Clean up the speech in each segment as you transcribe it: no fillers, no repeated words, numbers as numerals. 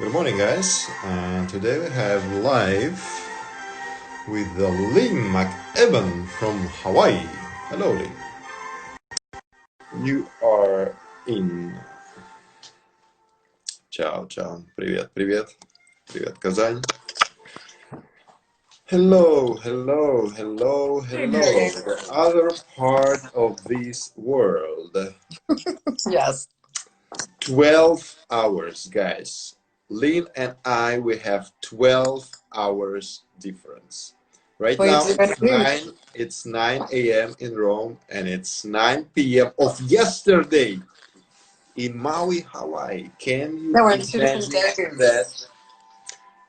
Good morning, guys. And today we have live with the Lin McEwan from Hawaii. Hello, Lin. You are in. Ciao, ciao. Привет, привет. Привет, Казань. Hello, hello, hello, hello. The other part of this world. Yes. 12 hours, guys. Lin and I, we have 12 hours difference. Right now it's 9 a.m. in Rome and it's 9 p.m. of yesterday in Maui, Hawaii. Can you imagine that?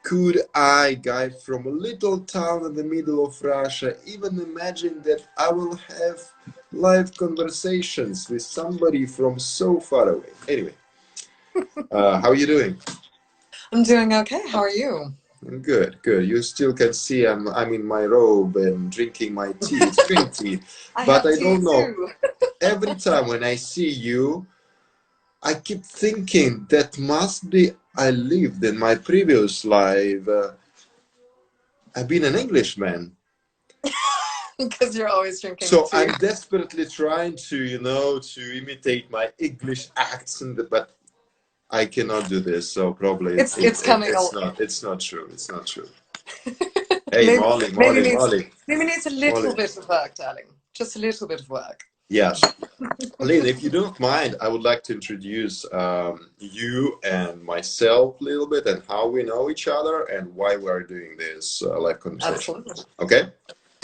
Could I, guy from a little town in the middle of Russia, even imagine that I will have live conversations with somebody from so far away? Anyway, how are you doing? I'm doing okay. How are you? Good, good. You still can see I'm in my robe and drinking my tea. It's green tea. But I don't know. Every time when I see you, I keep thinking that must be I lived in my previous life. I've been an Englishman. Because you're always drinking So tea. I'm desperately trying to, to imitate my English accent, but I cannot do this. So probably it's coming. It's not true. It's not true. Hey, Molly. Maybe needs a little bit of work, darling. Just a little bit of work. Yes. Lin, if you don't mind, I would like to introduce you and myself a little bit and how we know each other and why we're doing this live conversation. Absolutely. Okay?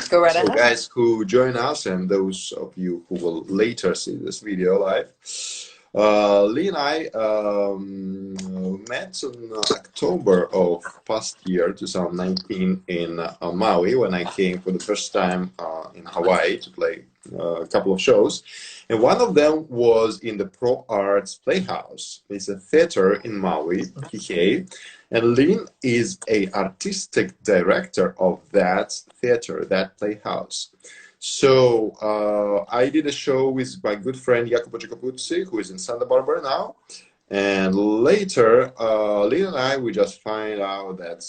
Go right ahead. So guys who join us and those of you who will later see this video live, Lee and I met in October of past year, 2019, in Maui when I came for the first time in Hawaii to play a couple of shows. And one of them was in the ProArts Playhouse. It's a theater in Maui, Kihei. And Lin is a artistic director of that theater, that playhouse. So I did a show with my good friend Georgys, who is in Santa Barbara now. And later, Lin and I, we just find out that,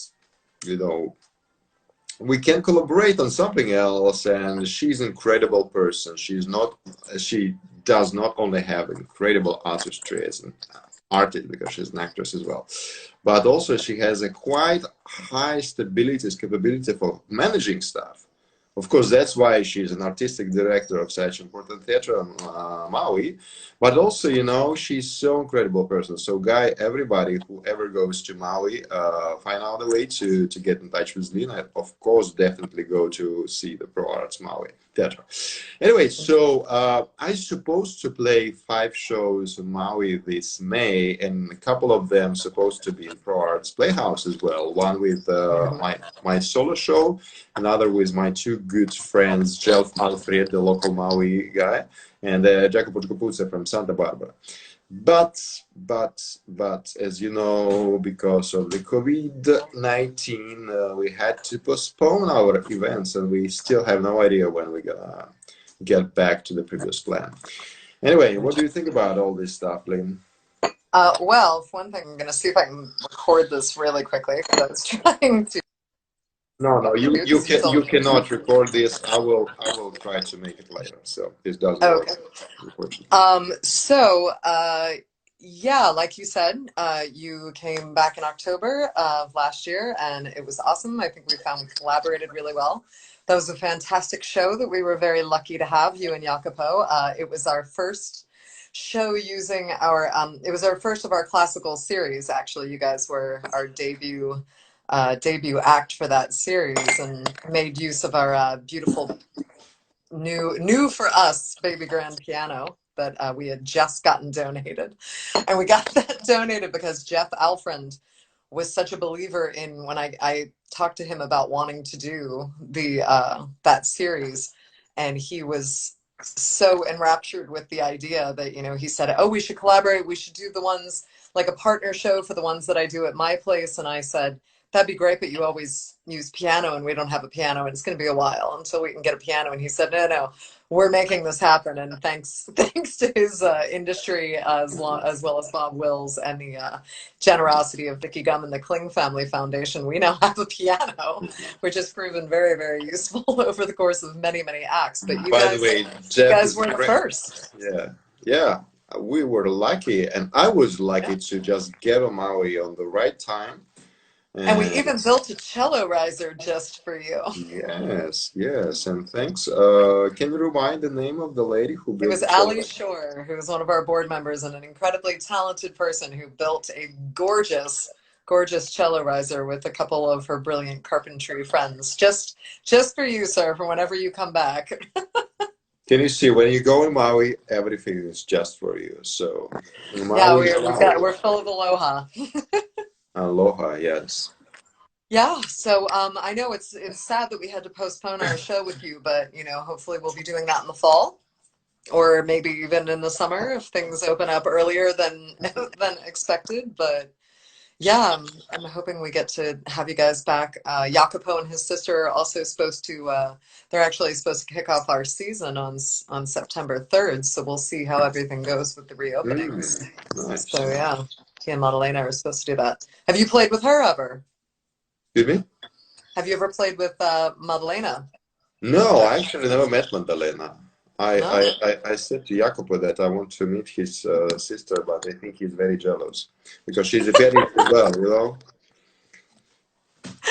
we can collaborate on something else. And she's an incredible person. She does not only have incredible artistry as an artist, because she's an actress as well, but also she has a quite high capability for managing stuff. Of course, that's why she's an artistic director of such important theater in Maui. But also, she's so incredible person. So, guy, everybody who ever goes to Maui, find out a way to get in touch with Lina. Of course, definitely go to see the ProArts Maui theater. Anyway, so I'm supposed to play 5 shows in Maui this May, and a couple of them supposed to be in ProArts Playhouse as well. One with my solo show, another with my 2 good friends, Jeff Alfred, the local Maui guy, and Georgy Gusev from Santa Barbara. But as you know, because of the COVID-19, we had to postpone our events, and we still have no idea when we're gonna get back to the previous plan. Anyway, what do you think about all this stuff, Lin? Well, for one thing, I'm gonna see if I can record this really quickly because I was trying to. No, you cannot record this. I will try to make it later. So this doesn't work. Yeah, like you said, you came back in October of last year, and it was awesome. I think we collaborated really well. That was a fantastic show that we were very lucky to have, you and Jacopo. It was our first show using our, it was our first of our classical series, actually. You guys were our debut act for that series and made use of our beautiful new for us baby grand piano that we had just gotten donated. And we got that donated because Jeff Alfred was such a believer in when I talked to him about wanting to do the that series, and he was so enraptured with the idea that, he said, oh, we should collaborate, we should do the ones like a partner show for the ones that I do at my place. And I said, that'd be great, but you always use piano and we don't have a piano and it's going to be a while until we can get a piano. And he said, no, we're making this happen, and thanks to his industry as well as Bob Wills and the generosity of Vicky Gum and the Kling Family Foundation, we now have a piano, which has proven very, very useful over the course of many, many acts. But By the way, Jeff is were the great. first. Yeah, yeah. We were lucky, and I was lucky to just get on Maui on the right time. And we even built a cello riser just for you. Yes, yes, and thanks. Can you remind the name of the lady who built? It was Ali Shore, who was one of our board members and an incredibly talented person who built a gorgeous cello riser with a couple of her brilliant carpentry friends. Just for you, sir, for whenever you come back. Can you see, when you go in Maui, everything is just for you. So Maui, yeah, we're full of aloha. Aloha, yes. Yeah, so I know it's sad that we had to postpone our show with you, but hopefully we'll be doing that in the fall, or maybe even in the summer if things open up earlier than expected. But yeah, I'm hoping we get to have you guys back. Jacopo and his sister are also supposed to. They're actually supposed to kick off our season on September 3rd, so we'll see how everything goes with the reopenings. Nice. So yeah, he and Madalena are supposed to do that. Have you played with her ever? Excuse me? Have you ever played with Madalena? No, I actually never met Madalena. No? I said to Jacopo that I want to meet his sister, but I think he's very jealous because she's a very well,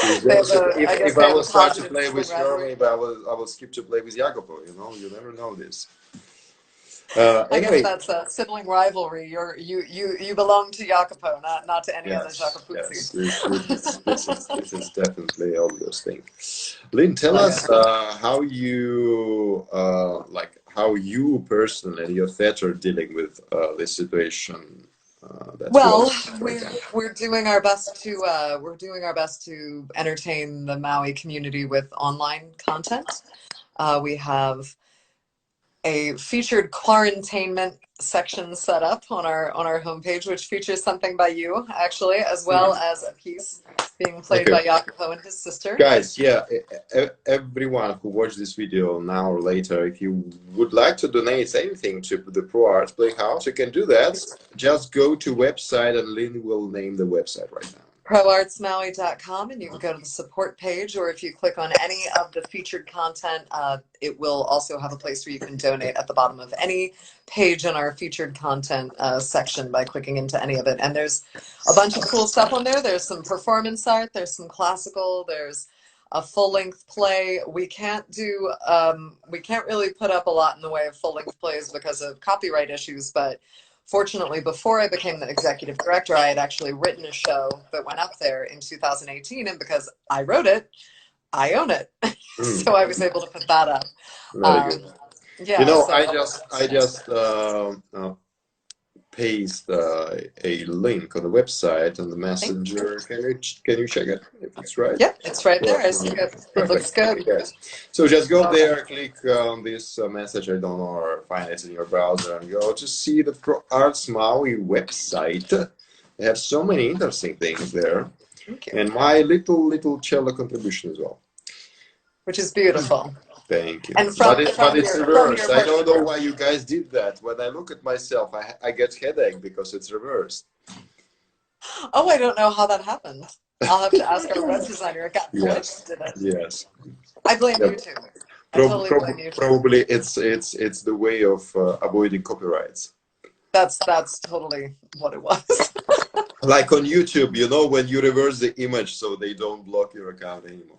If I will start to play with her, maybe I will skip to play with Jacopo. You never know this. I guess that's a sibling rivalry. You belong to Jacopo, not to any other Jacopuzzi. Yes, this is definitely obvious thing. Lynn, tell us how you personally and your theater are dealing with this situation. Well, we're doing our best to entertain the Maui community with online content. We have a featured quarantainment section set up on our homepage, which features something by you, actually, as well as a piece being played by Jacopo and his sister. Guys, yeah, everyone who watched this video now or later, if you would like to donate anything to the ProArts Playhouse, you can do that. Just go to website, and Lynn will name the website right now. ProArtsMaui.com, and you can go to the support page, or if you click on any of the featured content, it will also have a place where you can donate at the bottom of any page in our featured content section by clicking into any of it. And there's a bunch of cool stuff on there. There's some performance art, there's some classical, there's a full-length play. We can't really put up a lot in the way of full-length plays because of copyright issues, but fortunately, before I became the executive director, I had actually written a show that went up there in 2018, and because I wrote it, I own it. So I was able to put that up. Very good. Yeah, I just paste a link on the website on the messenger. Can you check it if it's right? Yeah, it's right there. I see it. It looks good. Yes. So just go there, click on this message, I don't know, or find it in your browser, and go to see the ProArts Maui website. They have so many interesting things there. Thank you. And my little cello contribution as well. Which is beautiful. Thank you. And but it's reversed. I don't know why you guys did that. When I look at myself, I get headache because it's reversed. Oh, I don't know how that happened. I'll have to ask our web designer. It got glitched, did it? Yes. I blame you too. I totally blame you too. Probably it's the way of avoiding copyrights. That's totally what it was. Like on YouTube, when you reverse the image so they don't block your account anymore.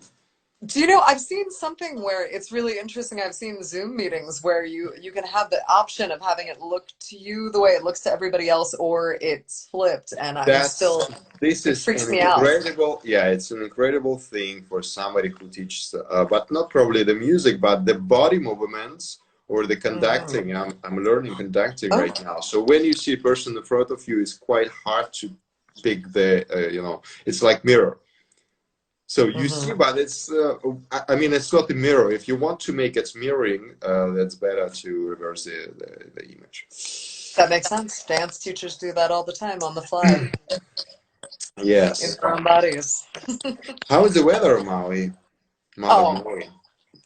Do you know, I've seen something where it's really interesting. I've seen Zoom meetings where you can have the option of having it look to you the way it looks to everybody else, or it's flipped, and this is freaks an me out. It's an incredible thing for somebody who teaches, but not probably the music, but the body movements or the conducting. I'm learning conducting right now. So when you see a person in front of you, it's quite hard to pick it's like mirror. So you see, but it's, it's not a mirror. If you want to make it mirroring, that's better to reverse the image. That makes sense. Dance teachers do that all the time on the fly. Yes. In their own bodies. How is the weather, Maui? Maui?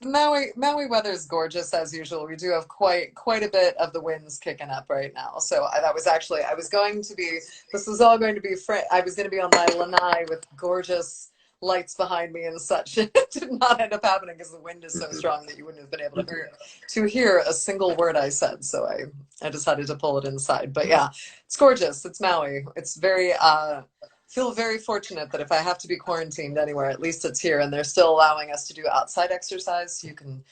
Maui weather is gorgeous as usual. We do have quite a bit of the winds kicking up right now. So that was actually I was going to be this was all going to be I was going to be on my lanai with gorgeous lights behind me and such. It did not end up happening because the wind is so Mhm. strong that you wouldn't have been able to hear a single word I said. So I decided to pull it inside. But yeah, it's gorgeous. It's Maui. It's very feel very fortunate that if I have to be quarantined anywhere, at least it's here, and they're still allowing us to do outside exercise. So you can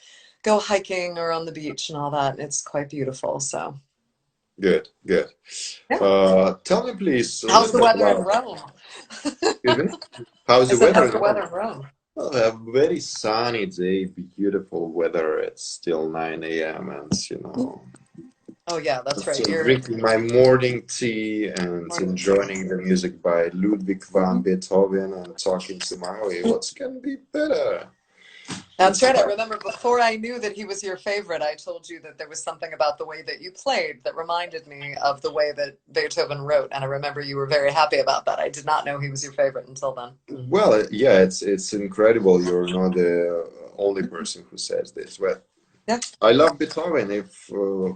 go hiking or on the beach and all that. And it's quite beautiful. So Good, good. yeah. Tell me, please, a How's little the bit weather in about. Rome? Excuse me. How's I the said, weather how's in the weather Rome? in Rome? Well, a very sunny day, beautiful weather. It's still 9 a.m. and Oh yeah, I'm that's right. still You're drinking my morning tea and morning tea. enjoying the music by Ludwig van Beethoven and talking to Maui. What's can be better? In That's right. I fact, remember before I knew that he was your favorite, I told you that there was something about the way that you played that reminded me of the way that Beethoven wrote, and I remember you were very happy about that. I did not know he was your favorite until then. well, yeah, it's incredible. You're not the only person who says this. Well, Yeah. I love Beethoven. If a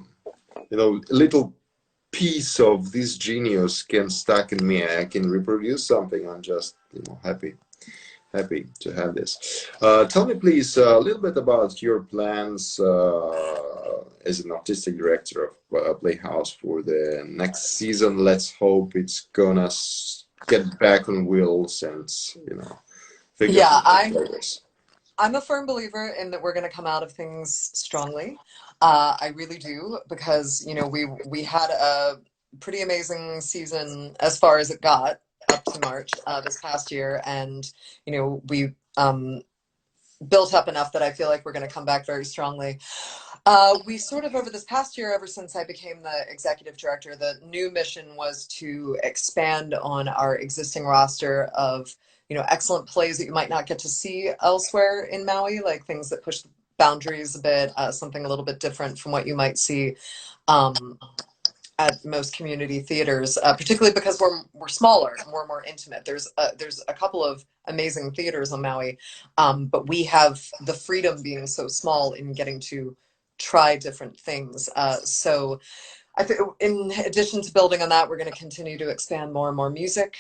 little piece of this genius can stack in me, I can reproduce something. I'm just happy to have this. Tell me, please, a little bit about your plans as an artistic director of Playhouse for the next season. Let's hope it's gonna get back on wheels and figure Yeah, some progress. I'm a firm believer in that we're going to come out of things strongly. I really do because we had a pretty amazing season as far as it got up to March this past year, and we built up enough that I feel like we're going to come back very strongly. We sort of over this past year, ever since I became the executive director, the new mission was to expand on our existing roster of excellent plays that you might not get to see elsewhere in Maui, like things that push the boundaries a bit, something a little bit different from what you might see um, at most community theaters, particularly because we're smaller and we're more intimate. There's a couple of amazing theaters on Maui, but we have the freedom being so small in getting to try different things. So I think in addition to building on that, we're going to continue to expand more and more music,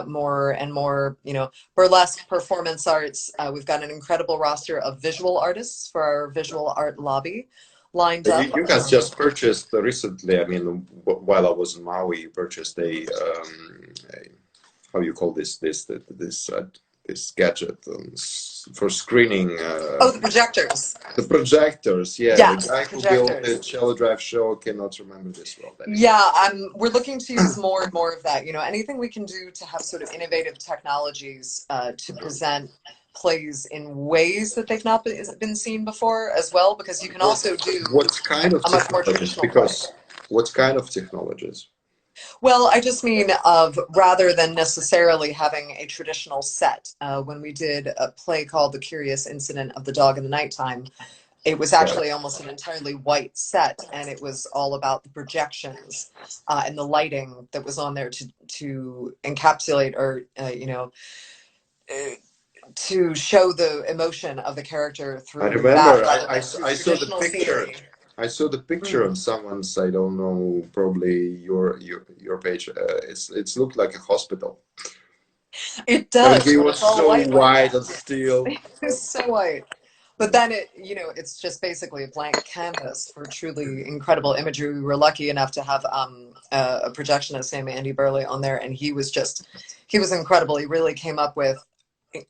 more and more, burlesque performance arts. We've got an incredible roster of visual artists for our visual art lobby lined up. You guys just purchased recently. I mean, while I was in Maui, you purchased a how you call this gadget for screening Oh, the projectors. the projectors. Yeah, the Yes, guy who built the projectors. Cello Drive show cannot remember this well. Anyway. Yeah, we're looking to use more and more of that. Anything we can do to have sort of innovative technologies to present plays in ways that they've not been seen before as well, because you can What also do what kind of a much more technologies? traditional play. Because what kind of technologies? Well, I just mean of rather than necessarily having a traditional set. When we did a play called The Curious Incident of the Dog in the Nighttime, it was Right. actually almost an entirely white set, and it was all about the projections and the lighting that was on there to encapsulate or uh, to show the emotion of the character I through that remember rather than through I saw the traditional picture. scenery. I saw the picture Mm. on someone's, I don't know, probably your page. It's looked like a hospital. It And does he when was it's all so white like wide that. and still. It's so white. But then it's just basically a blank canvas for truly incredible imagery. We were lucky enough to have a projectionist named Andy Burley on there, and he was incredible. He really came up with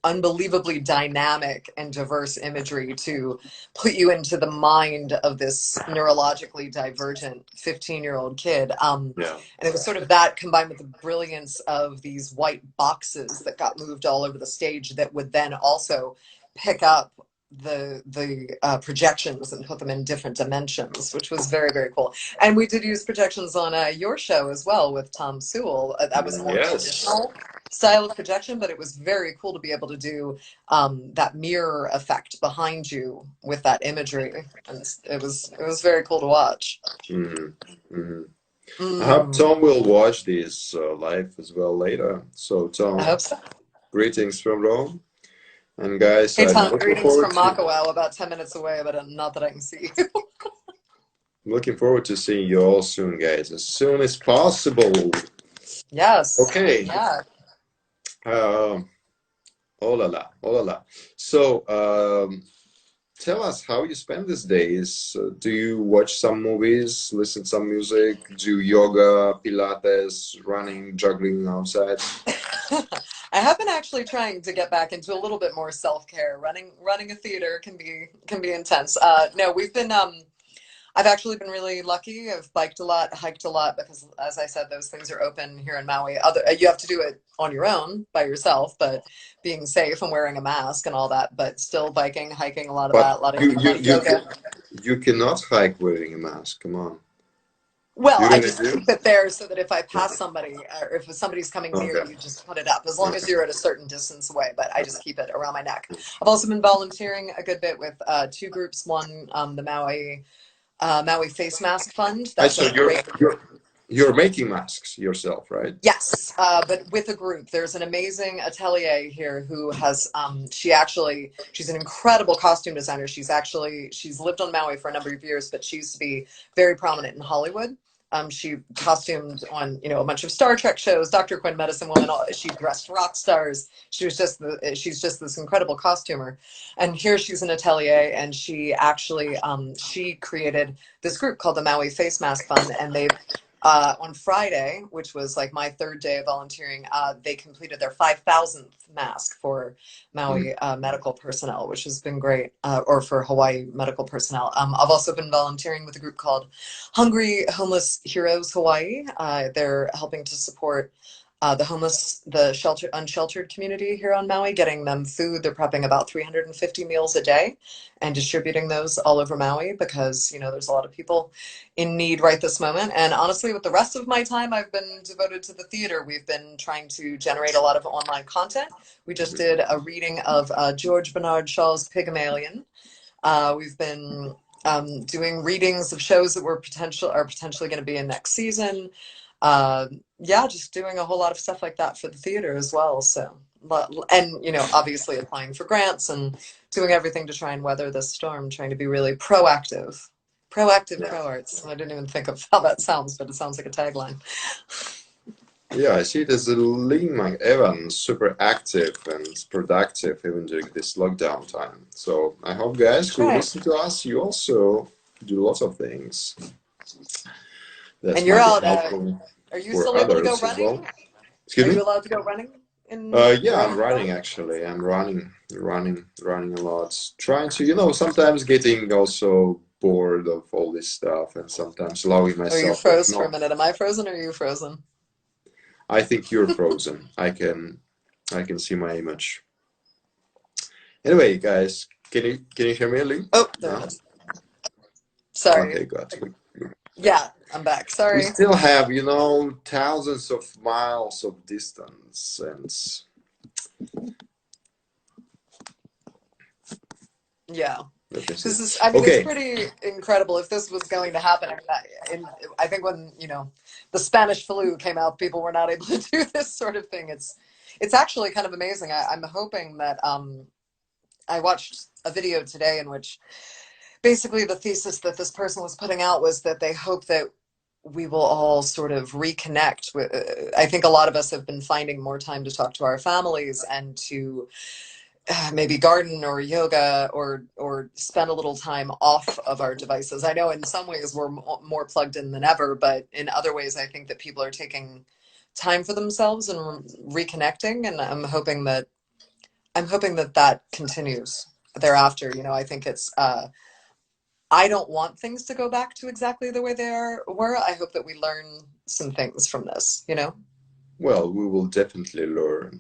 unbelievably dynamic and diverse imagery to put you into the mind of this neurologically divergent 15-year-old kid. Yeah. And it was sort of that combined with the brilliance of these white boxes that got moved all over the stage that would then also pick up the projections and put them in different dimensions, which was very, very cool. And we did use projections on your show as well with Tom Sewell. That was a more Yes. traditional style of projection, but it was very cool to be able to do that mirror effect behind you with that imagery, and it was very cool to watch. Hmm. Hmm. I hope Mm, Tom will watch this live as well later. So I Tom, hope so. greetings from Rome. And guys, Hey I'm Tom, looking greetings forward from to Makawao, about 10 minutes away, but not that I can see you. seeing you all soon, guys, as soon as possible. Yes. Okay. Yeah. Um, oh la la, oh la la. So, tell us how you spend these days. Do you watch some movies, listen to some music, do yoga, Pilates, running, juggling outside? I have been actually trying to get back into a little bit more self-care. Running a theater can be intense. No, I've actually been really lucky. I've biked a lot, hiked a lot, because as I said, those things are open here in Maui. You have to do it on your own by yourself, but being safe and wearing a mask and all that, but still biking, hiking, a lot of But that, a lot of yoga. you cannot hike wearing a mask. Come on. Well, You I really just do? keep it there so that if I Yeah. pass somebody, or if somebody's coming near, Okay. you just put it up, as long as Okay. you're at a certain distance away. But I just keep it around my neck. I've also been volunteering a good bit with two groups. One, the Maui Face Mask Fund. I That's so a great. you're making masks yourself, right? Yes, but with a group. There's an amazing atelier here who has, she's an incredible costume designer. She's lived on Maui for a number of years, but she used to be very prominent in Hollywood. She costumed on, a bunch of Star Trek shows, Dr. Quinn, Medicine Woman. She dressed rock stars. She's just this incredible costumer. And here she's an atelier, and she created this group called the Maui Face Mask Fund, and on Friday, which was like my third day of volunteering, they completed their 5,000th mask for Mm. Maui medical personnel, which has been great, or for Hawaii medical personnel. I've also been volunteering with a group called Hungry Homeless Heroes Hawaii. They're helping to support the homeless, unsheltered community here on Maui, getting them food. They're prepping about 350 meals a day and distributing those all over Maui, because, there's a lot of people in need right this moment. And honestly, with the rest of my time, I've been devoted to the theater. We've been trying to generate a lot of online content. We just did a reading of George Bernard Shaw's Pygmalion. We've been doing readings of shows that are potentially going to be in next season. Yeah, just doing a whole lot of stuff like that for the theater as well. So, and obviously applying for grants and doing everything to try and weather this storm, trying to be really proactive. Proactive Yeah. ProArts. I didn't even think of how that sounds, but it sounds like a tagline. Yeah, I see it as a Lin McEwan, super active and productive even during this lockdown time. So I hope guys That's who right. listen to us, you also do lots of things that And you're might be out. helpful Are you for still able to go others as running? well. Excuse Are me? you allowed to go running in Yeah, around I'm the running valley? actually. I'm running a lot. Trying to, sometimes getting also bored of all this stuff and sometimes allowing Or you myself that froze for a no, minute? Am I frozen or are you frozen? I think you're frozen. I can see my image. Anyway, guys, can you hear me, Lee? Oh, there it No? is. Sorry. Okay, good. Yeah, I'm back. We Sorry. still have, thousands of miles of distance and Yeah. let me see. This is, I mean, it's Okay. pretty incredible if this was going to happen. I think when, the Spanish flu came out, people were not able to do this sort of thing. It's actually kind of amazing. I'm hoping that, I watched a video today in which basically the thesis that this person was putting out was that they hope that we will all sort of reconnect with, I think a lot of us have been finding more time to talk to our families and to maybe garden or yoga or spend a little time off of our devices. I know in some ways we're more plugged in than ever, but in other ways I think that people are taking time for themselves and reconnecting, and I'm hoping that that continues thereafter. I think it's I don't want things to go back to exactly the way were. I hope that we learn some things from this. Well, we will definitely learn.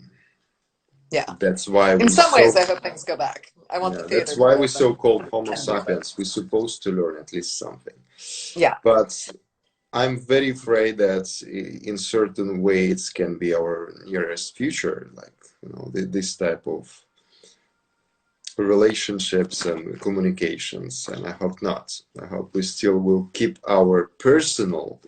Yeah. That's why In we some ways, so I hope things go back. I want the yeah, that's theater to why be we open so-called Homo and be open. sapiens. We're supposed to learn at least something. Yeah. But I'm very afraid that in certain ways can be our nearest future, like this type of relationships and communications. And I hope not. I hope we still will keep our personal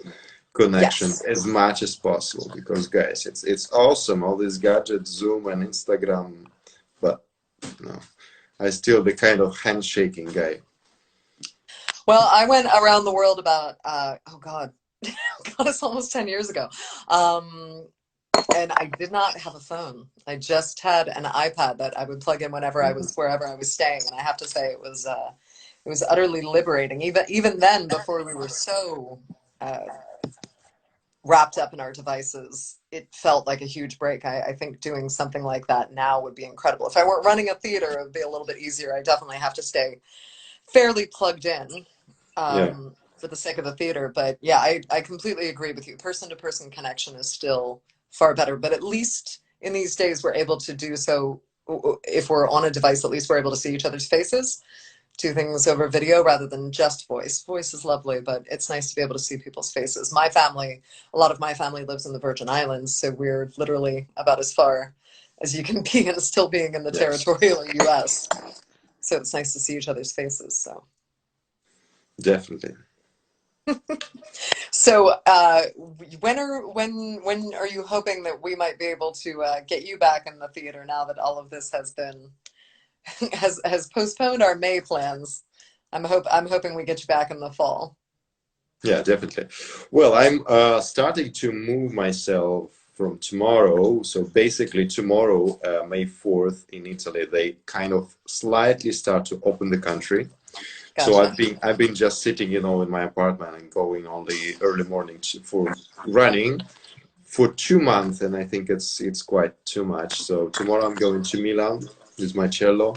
connection Yes. as much as possible. Because guys, it's awesome all these gadgets, Zoom and Instagram, but No, I still the kind of handshaking guy. Well, I went around the world about, oh God, God, it's almost 10 years ago. Um, and I did not have a phone. I just had an iPad that I would plug in whenever I Mhm. was, wherever I was staying. And I have to say it was utterly liberating. Even then, before we were so uh, wrapped up in our devices, it felt like a huge break. I think doing something like that now would be incredible. If I weren't running a theater, it would be a little bit easier. I definitely have to stay fairly plugged in Yeah, for the sake of the theater. But yeah, I completely agree with you. Person to person connection is still far better. But at least in these days, we're able to do so. If we're on a device, at least we're able to see each other's faces, do things over video rather than just voice. Voice is lovely, but it's nice to be able to see people's faces. My family, a lot of my family lives in the Virgin Islands, so we're literally about as far as you can be and still being in the yes, territorial US. So it's nice to see each other's faces. definitely. So when are you hoping that we might be able to get you back in the theater now that all of this has been has postponed our May plans? I'm hoping we get you back in the fall. Yeah, definitely. Well, I'm starting to move myself from tomorrow. So basically, tomorrow, May 4th, in Italy, they kind of slightly start to open the country. So Gotcha. I've been just sitting, in my apartment and going on the early morning for running for 2 months, and I think it's quite too much. So tomorrow I'm going to Milan with my cello,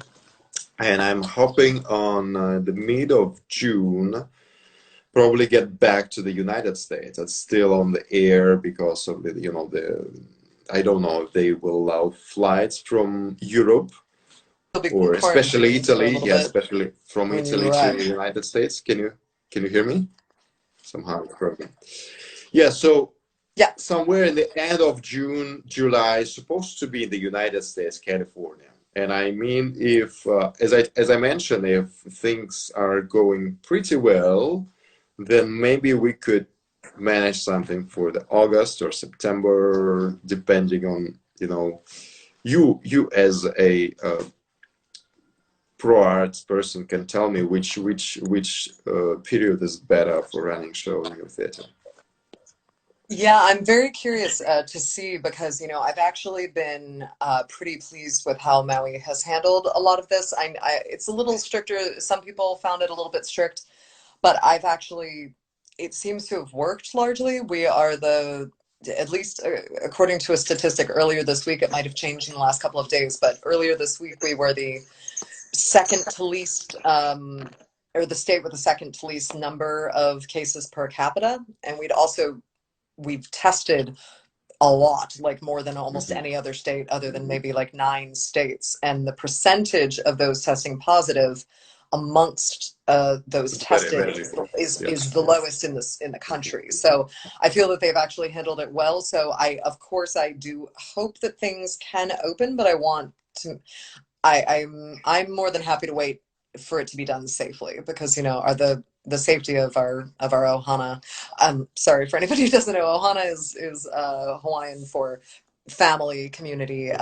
and I'm hoping on the mid of June probably get back to the United States. It's still on the air because of the I don't know if they will allow flights from Europe You'll be or especially quarantined for a Italy. little Yeah, bit especially from when you Italy to the arrive. United States. Can you hear me? Somehow it's broken. Yeah, so Yeah. somewhere in the end of June, July, supposed to be in the United States, California. And I mean, if as I mentioned, if things are going pretty well, then maybe we could manage something for the August or September, depending on you as a pro arts person can tell me which period is better for running show in your theater. Yeah, I'm very curious to see because, I've actually been pretty pleased with how Maui has handled a lot of this. It's a little stricter. Some people found it a little bit strict, but it seems to have worked largely. We are at least according to a statistic earlier this week, it might have changed in the last couple of days, but earlier this week we were the second to least, or the state with the second to least number of cases per capita. And we've tested a lot, like more than almost Mhm. any other state other than maybe like 9 states. And the percentage of those testing positive amongst those It's very, tested very little. is Yes. the lowest in the country. So I feel that they've actually handled it well. So of course I do hope that things can open, but I want to I'm more than happy to wait for it to be done safely because are the safety of our ohana. Sorry for anybody who doesn't know. Ohana is Hawaiian for family community.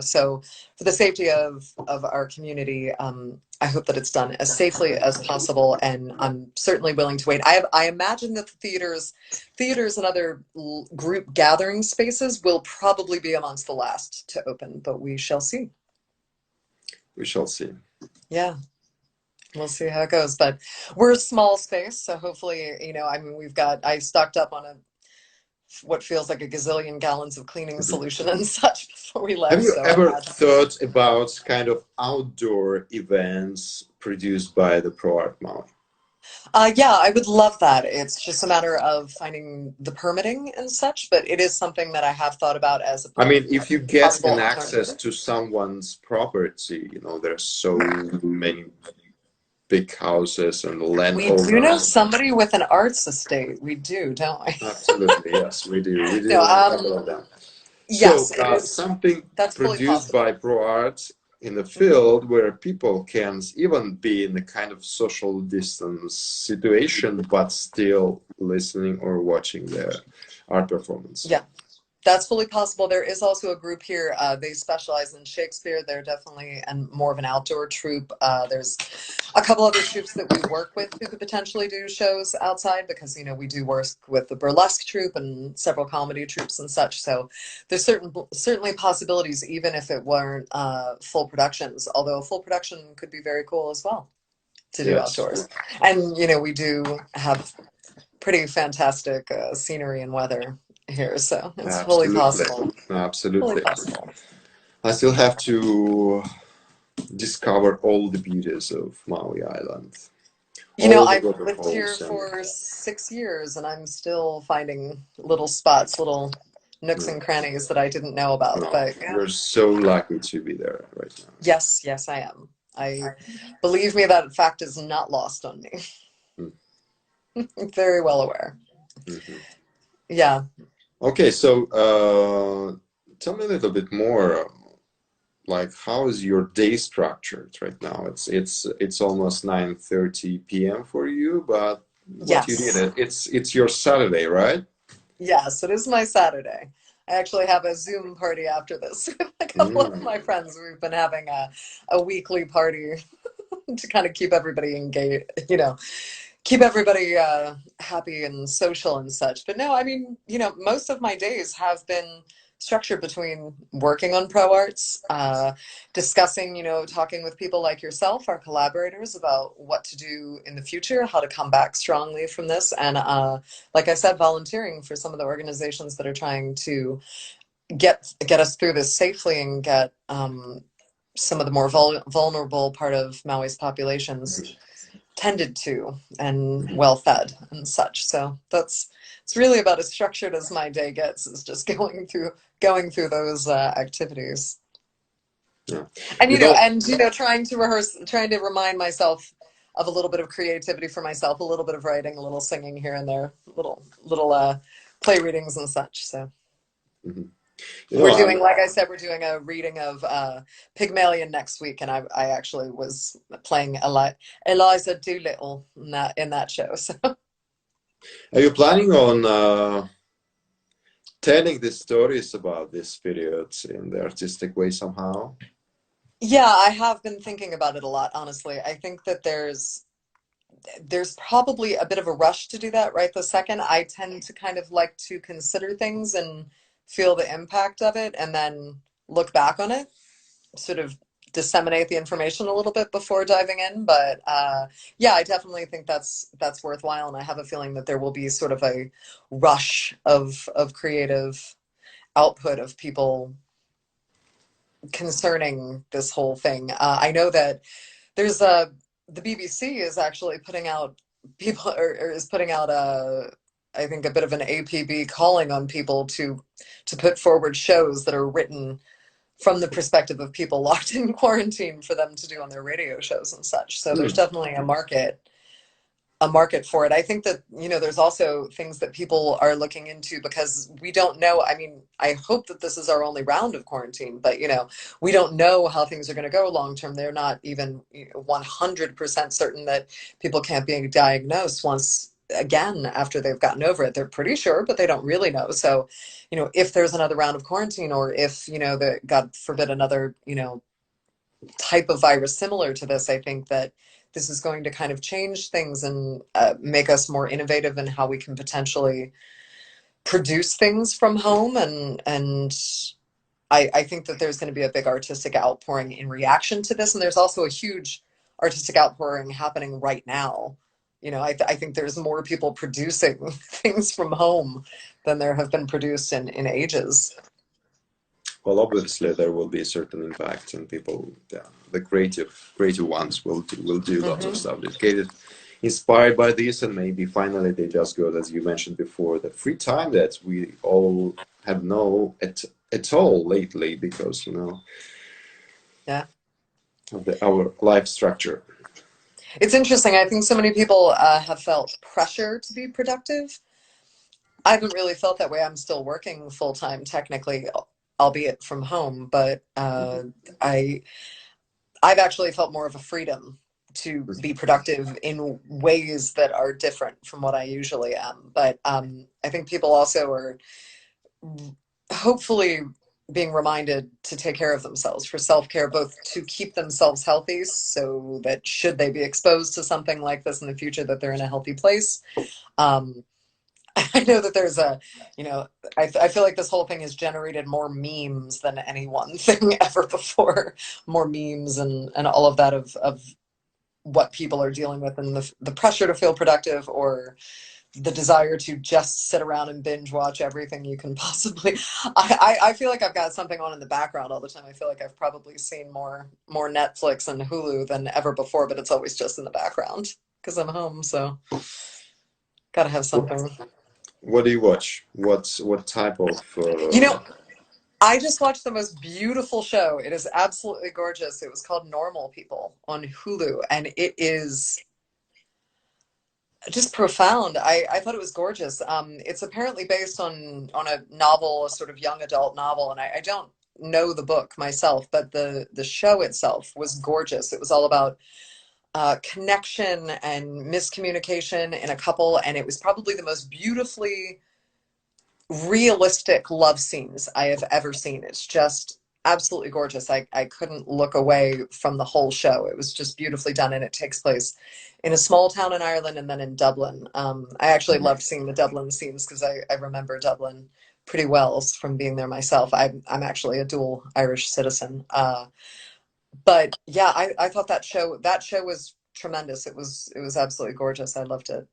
So for the safety of our community, I hope that it's done as safely as possible, and I'm certainly willing to wait. I imagine that the theaters and other group gathering spaces will probably be amongst the last to open, but we shall see. We shall see. Yeah, we'll see how it goes. But we're a small space, so hopefully, I mean, I stocked up on what feels like a gazillion gallons of cleaning Mhm. solution and such before we Have left. you So I ever imagine. thought about kind of outdoor events produced by the ProArt Maui? Yeah, I would love that. It's just a matter of finding the permitting and such, but it is something that I have thought about as I mean, a if you get possible an access alternative. to someone's property, there's so many big houses and We do know landowners. somebody with an arts estate. We do, don't we? Absolutely, yes, we do. We No, do know a couple of them. So yes, it is. something That's fully produced possible. by ProArt in the Mhm. field where people can even be in a kind of social distance situation, but still listening or watching the art performance. Yeah. That's fully possible. There is also a group here. They specialize in Shakespeare. They're definitely and more of an outdoor troupe. There's a couple other troupes that we work with who could potentially do shows outside because, you know, we do work with the burlesque troupe and several comedy troupes and such. So there's certainly possibilities, even if it weren't full productions, although a full production could be very cool as well to do Yes. outdoors. And, you know, we do have pretty fantastic scenery and weather here, so it's fully Absolutely. possible. Fully Absolutely. possible. I still have to discover all the beauties of Maui Island, You know, all the I've lived here waterfalls, and for 6 years and I'm still finding little spots, little nooks yeah. and crannies that I didn't know about. No, But yeah, you're so lucky to be there right yes, yes, I am. I believe me, that fact is not lost on me. now. I'm very well aware. Mhm. Yeah. Okay, so tell me a little bit more. Like, how is your day structured right now? It's almost 9:30 p.m. for you, but what you did, Yes. it's your Saturday, right? Yes, it is my Saturday. I actually have a Zoom party after this with a couple of Mm. my friends. We've been having a weekly party to kind of keep everybody engaged, you know, keep everybody happy and social and such. But no, I mean, you know, most of my days have been structured between working on ProArts, discussing, you know, talking with people like yourself, our collaborators, about what to do in the future, how to come back strongly from this, and like I said, volunteering for some of the organizations that are trying to get us through this safely and get some of the more vulnerable part of Maui's populations tended to and well fed and such. So that's it's really about as structured as my day gets, is just going through those activities. Yeah. And You know, trying to rehearse, trying to remind myself of a little bit of creativity for myself, a little bit of writing, a little singing here and there, little play readings and such. So mhm. we're I'm doing, like I said, we're doing a reading of Pygmalion next week, and I actually was playing Eliza Doolittle in that show. So Are you planning on telling the stories about this period in the artistic way somehow? yeah, I have been thinking about it a lot, honestly. I think that there's probably a bit of a rush to do that right the second. I tend to kind of like to consider things and feel the impact of it and then look back on it, sort of disseminate the information a little bit before diving in. But yeah, I definitely think that's worthwhile, and I have a feeling that there will be sort of a rush of creative output of people concerning this whole thing. I know that there's the BBC is actually putting out people or is putting out a I think a bit of an APB calling on people to put forward shows that are written from the perspective of people locked in quarantine for them to do on their radio shows and such. So there's Hmm. definitely a market for it. I think that, you know, there's also things that people are looking into because we don't know. I mean, I hope that this is our only round of quarantine, but, you know, we don't know how things are going to go long term. They're not even 100% certain that people can't be diagnosed once again after they've gotten over it. They're pretty sure, but they don't really know. So, you know, if there's another round of quarantine, or if, you know, the God forbid another, you know, type of virus similar to this, I think that this is going to kind of change things and make us more innovative in how we can potentially produce things from home. And I think that there's going to be a big artistic outpouring in reaction to this. And there's also a huge artistic outpouring happening right now. You know, I think there's more people producing things from home than there have been produced in ages. Well, obviously there will be a certain impact, and people, yeah, the creative ones will do lots of Hmm. stuff dedicated, inspired by this, and maybe finally they just go, as you mentioned before, the free time that we all have no at all lately because Yeah. of our life structure. It's interesting. I think so many people have felt pressure to be productive. I haven't really felt that way. I'm still working full time technically, albeit from home, but I I've actually felt more of a freedom to be productive in ways that are different from what I usually am. But I think people also are hopefully being reminded to take care of themselves for self-care, both to keep themselves healthy so that should they be exposed to something like this in the future, that they're in a healthy place. Um, I know that there's a, you know, I feel like this whole thing has generated more memes than any one thing ever before. More memes and all of that of what people are dealing with, and the pressure to feel productive, or the desire to just sit around and binge watch everything you can possibly. I feel like I've got something on in the background all the time. I feel like I've probably seen more Netflix and Hulu than ever before, but it's always just in the background because I'm home, so gotta have something. What do you watch? What type of? You know, I just watched the most beautiful show. It is absolutely gorgeous. It was called Normal People on Hulu, and it is just profound. I thought it was gorgeous. It's apparently based on a novel, a sort of young adult novel, and I don't know the book myself, but the show itself was gorgeous. It was all about connection and miscommunication in a couple, and it was probably the most beautifully realistic love scenes I have ever seen. It's just absolutely gorgeous. I couldn't look away from the whole show. It was just beautifully done, and it takes place in a small town in Ireland and then in Dublin. I actually loved seeing the Dublin scenes because I remember Dublin pretty well from being there myself. I'm actually a dual Irish citizen. But yeah, I thought that show was tremendous. It was absolutely gorgeous. I loved it,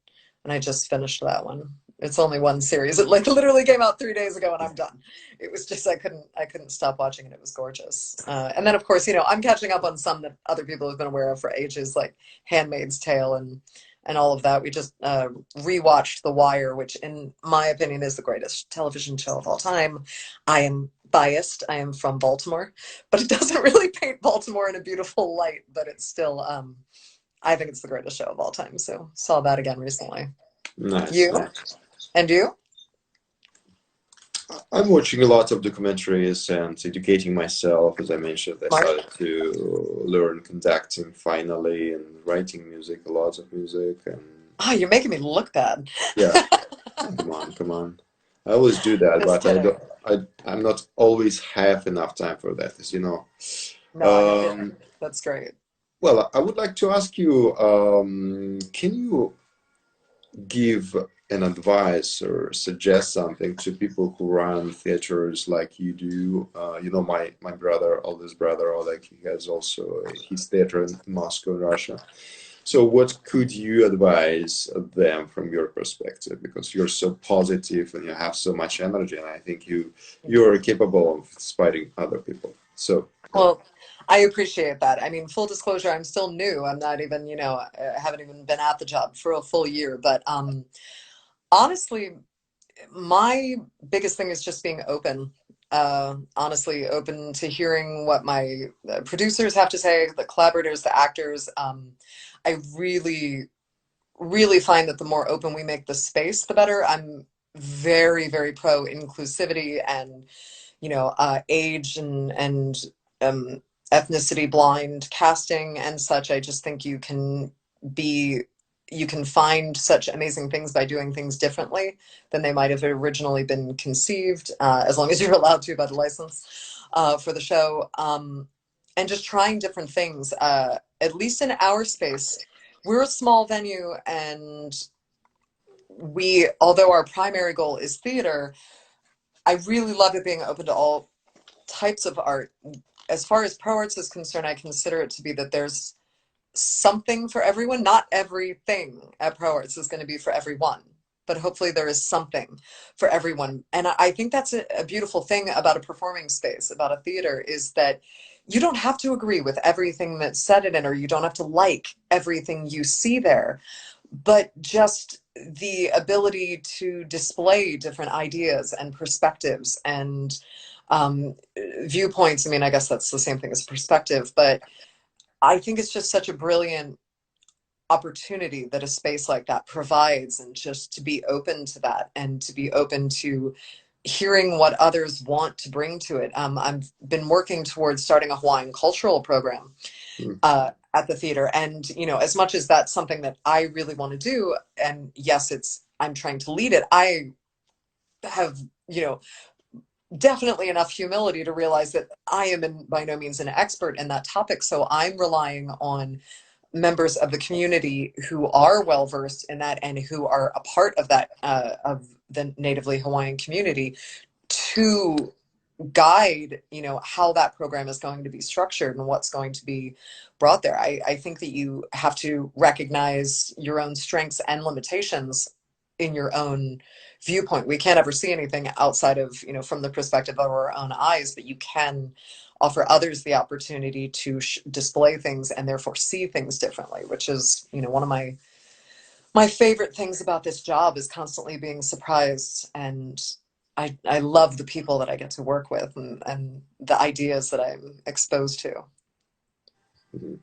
and I just finished that one. It's only one series. It like literally came out 3 days ago, and I'm done. It was just I couldn't stop watching it. It was gorgeous. And then of course, I'm catching up on some that other people have been aware of for ages, like *Handmaid's Tale* and all of that. We just rewatched *The Wire*, which in my opinion is the greatest television show of all time. I am biased. I am from Baltimore, but it doesn't really paint Baltimore in a beautiful light, but it's still, I think it's the greatest show of all time. So saw that again recently. Nice, You? nice. And you? I'm watching a lot of documentaries and educating myself. As I mentioned, I Smart. started to learn conducting finally and writing music, a lot of music, and Oh, you're making me look bad. yeah. Come on, come on. I always do that, Just but I kidding. don't. I'm not always have enough time for that, as you know. No, I know. Yeah, Um, that's great. well, I would like to ask you, can you give an advice or suggest something to people who run theaters like you do? My brother, oldest brother, or like he has also his theater in Moscow, in Russia. So what could you advise them from your perspective? Because you're so positive and you have so much energy, and I think you're capable of inspiring other people. So Well, I appreciate that. I mean, full disclosure, I'm still new. I'm not even, I haven't even been at the job for a full year. But honestly, my biggest thing is just being open. Honestly, open to hearing what my producers have to say, the collaborators, the actors. I really, really find that the more open we make the space, the better. I'm very, very pro inclusivity and age and um, ethnicity blind casting and such. I just think be you can find such amazing things by doing things differently than they might have originally been conceived, as long as you're allowed to by the license for the show. And just trying different things. At least in our space, we're a small venue, and although our primary goal is theater, I really love it being open to all types of art. As far as ProArts is concerned, I consider it to be that there's something for everyone. Not everything at ProArts is going to be for everyone, but hopefully there is something for everyone. And I think that's a beautiful thing about a performing space, about a theater, is that you don't have to agree with everything that's said in it, or you don't have to like everything you see there, but just the ability to display different ideas and perspectives and um, viewpoints. I mean, I guess that's the same thing as perspective, but I think it's just such a brilliant opportunity that a space like that provides, and just to be open to that and to be open to hearing what others want to bring to it. I've been working towards starting a Hawaiian cultural program mm, at the theater, and as much as that's something that I really want to do, and yes, I'm trying to lead it. I have, you know definitely enough humility to realize that I am by no means an expert in that topic. So I'm relying on members of the community who are well versed in that and who are a part of that, of the natively Hawaiian community, to guide, how that program is going to be structured and what's going to be brought there. I think that you have to recognize your own strengths and limitations in your own viewpoint. We can't ever see anything outside of, from the perspective of our own eyes, but you can offer others the opportunity to display things and therefore see things differently, which is, one of my favorite things about this job is constantly being surprised. And I love the people that I get to work with, and the ideas that I'm exposed to. Mhm.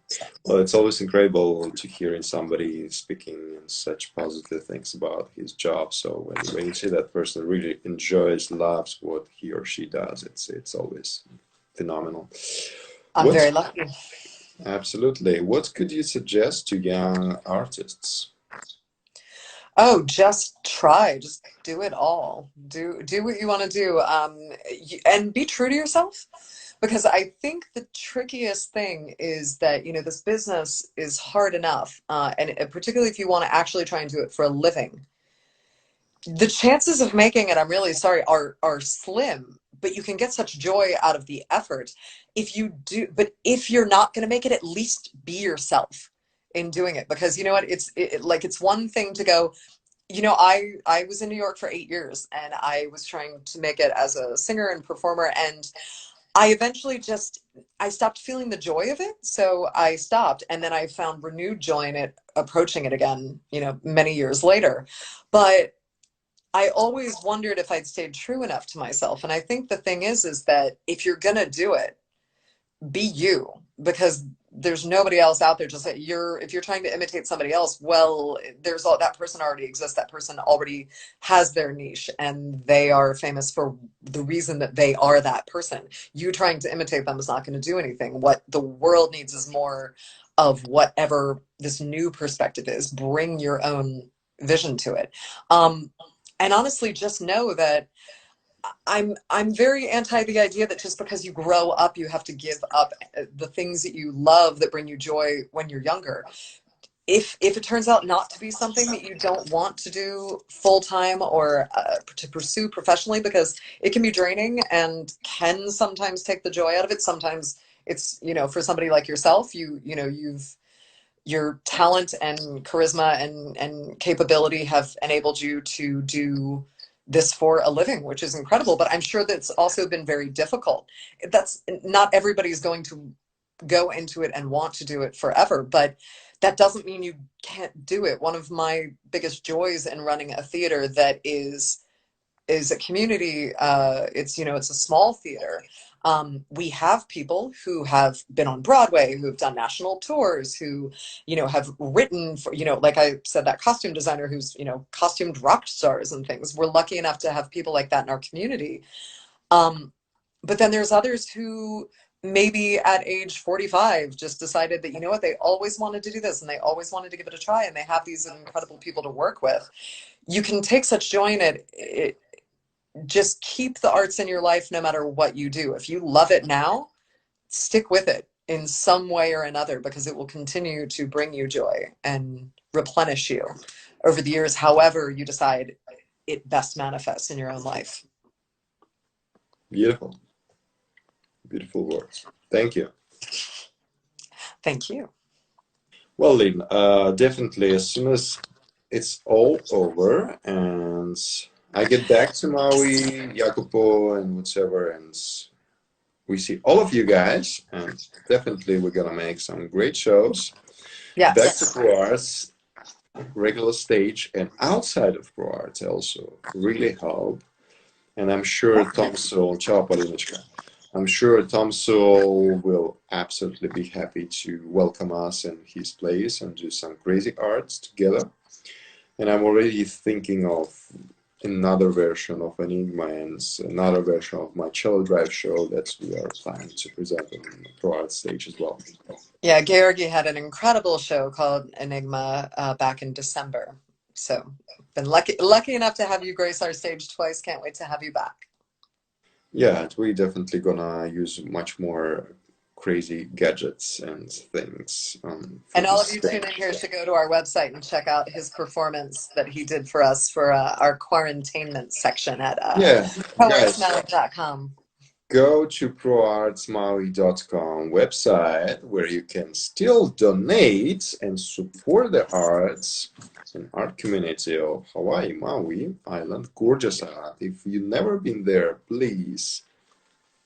Well, it's always incredible to hearing somebody speaking such positive things about his job. So when you see that person really enjoys, loves what he or she does, it's always phenomenal. I'm What very lucky. Absolutely. What could you suggest to young artists? Oh, just try, just do it all. Do what you want to do, and be true to yourself. Because I think the trickiest thing is that, this business is hard enough, and particularly if you want to actually try and do it for a living, the chances of making it, I'm really sorry, are slim. But you can get such joy out of the effort if you do. But if you're not going to make it, at least be yourself in doing it. Because you know what, like it's one thing to go. I was in New York for 8 years, and I was trying to make it as a singer and performer, and I eventually I stopped feeling the joy of it. So I stopped, and then I found renewed joy in it, approaching it again, many years later. But I always wondered if I'd stayed true enough to myself. And I think the thing is that if you're going to do it, be you, because there's nobody else out there. Just that if you're trying to imitate somebody else, well, that person already exists. That person already has their niche, and they are famous for the reason that they are that person. You trying to imitate them is not going to do anything. What the world needs is more of whatever this new perspective is. Bring your own vision to it. And honestly, just know that I'm very anti the idea that just because you grow up, you have to give up the things that you love that bring you joy when you're younger. If it turns out not to be something that you don't want to do full time, or to pursue professionally, because it can be draining and can sometimes take the joy out of it. Sometimes it's, for somebody like yourself, your talent and charisma and capability have enabled you to do this for a living, which is incredible. But I'm sure that's also been very difficult. That's not everybody's going to go into it and want to do it forever, but that doesn't mean you can't do it. One of my biggest joys in running a theater that is a community, it's a small theater. We have people who have been on Broadway, who have done national tours, who, have written for, like I said, that costume designer who's, costumed rock stars and things. We're lucky enough to have people like that in our community. But then there's others who maybe at age 45 just decided that, what, they always wanted to do this and they always wanted to give it a try, and they have these incredible people to work with. You can take such joy in it. Just keep the arts in your life no matter what you do. If you love it now, stick with it in some way or another, because it will continue to bring you joy and replenish you over the years, however you decide it best manifests in your own life. Beautiful. Beautiful words. Thank you. Thank you. Well, Lynn, definitely as soon as it's all over and I get back to Maui, Jacopo, and whatever, and we see all of you guys, and definitely we're gonna make some great shows. Yes. Back to ProArts, regular stage, and outside of ProArts also really help. And I'm sure Tom Sewell, ciao Paulinichka. I'm sure Tom Sewell will absolutely be happy to welcome us in his place and do some crazy arts together. And I'm already thinking of another version of Enigma and another version of my Cello Drive show that we are planning to present on the ProArt stage as well. Yeah, Georgy had an incredible show called Enigma back in December. So been lucky enough to have you grace our stage twice. Can't wait to have you back. Yeah, we're definitely gonna use much more crazy gadgets and things for And all of this you thing. tune in here should go to our website and check out his performance that he did for us for our quarantainment section at Yeah, guys, proartsmaui.com. go to proartsmaui.com website where you can still donate and support the arts and art community of Hawaii, Maui Island, gorgeous island. If you've never been there, please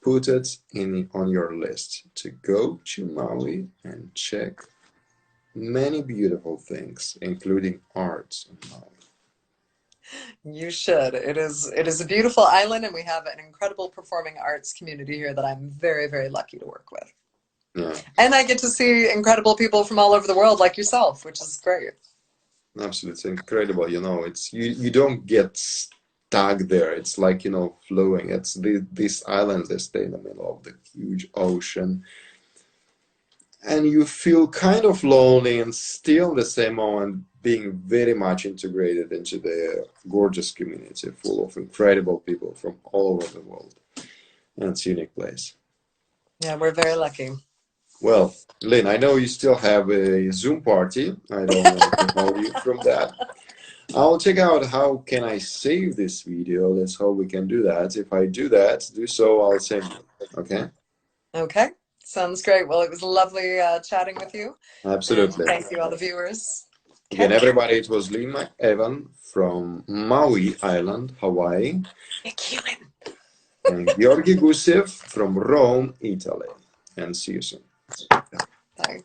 put it in on your list to go to Maui and check many beautiful things, including art in Maui. You should. It is a beautiful island, and we have an incredible performing arts community here that I'm very, very lucky to work with. Yeah, And I get to see incredible people from all over the world like yourself, which is great. absolutely incredible. It's you don't get stuck there. It's like, flowing. It's these islands, they stay in the middle of the huge ocean, and you feel kind of lonely and still the same moment being very much integrated into the gorgeous community full of incredible people from all over the world. And it's a unique place. Yeah, we're very lucky. Well, Lynn, I know you still have a Zoom party. I don't want to hold you from that. I'll check out how can I save this video. Let's hope we can do that. If I do so, I'll send you. Okay? Okay, sounds great. Well, it was lovely chatting with you. And Absolutely. thank you, all the viewers. Again, Okay. everybody, it was Lin McEwan from Maui Island, Hawaii, McEwan. and Georgy Gusev from Rome, Italy. And see you soon. Bye.